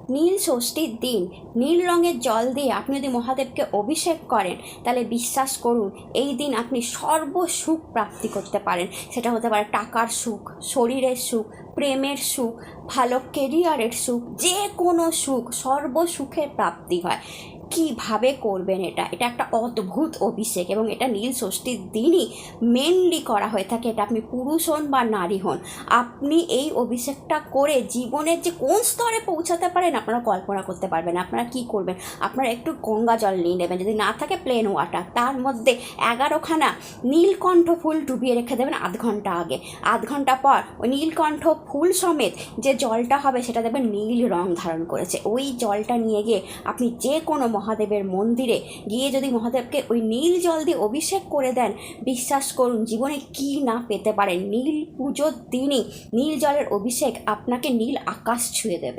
নীল ষষ্ঠীর দিন নীল রঙের জল দিয়ে আপনি যদি মহাদেবকে অভিষেক করেন, তাহলে বিশ্বাস করুন এই দিন আপনি সর্বসুখ প্রাপ্তি করতে পারেন। সেটা হতে পারে টাকার সুখ, শরীরের সুখ, প্রেমের সুখ, ভালো কেরিয়ারের সুখ, যে কোনো সুখ, সর্বসুখের প্রাপ্তি হয়। কীভাবে করবেন এটা? এটা একটা অদ্ভুত অভিষেক, এবং এটা নীল ষষ্ঠীর দিনই মেনলি করা হয়ে থাকে। এটা আপনি পুরুষ হন বা নারী হন, আপনি এই অভিষেকটা করে জীবনের যে কোন স্তরে পৌঁছাতে পারেন আপনারা কল্পনা করতে পারবেন। আপনারা কি করবেন? আপনারা একটু গঙ্গা জল নিয়ে নেবেন, যদি না থাকে প্লেন ওয়াটার, তার মধ্যে 11খানা নীলকণ্ঠ ফুল ডুবিয়ে রেখে দেবেন আধ ঘন্টা আগে। আধ ঘন্টা পর ওই নীলকণ্ঠ ফুল সমেত যে জলটা হবে সেটা দেখবেন নীল রং ধারণ করেছে। ওই জলটা নিয়ে গিয়ে আপনি যে কোনো মহাদেবের মন্দিরে গিয়ে যদি মহাদেবকে ওই নীল জল দিয়ে অভিষেক করে দেন, বিশ্বাস করুন জীবনে কি না পেতে পারেন। নীল পুজোর দিনই নীল জলের অভিষেক আপনাকে নীল আকাশ ছুঁয়ে দেবে।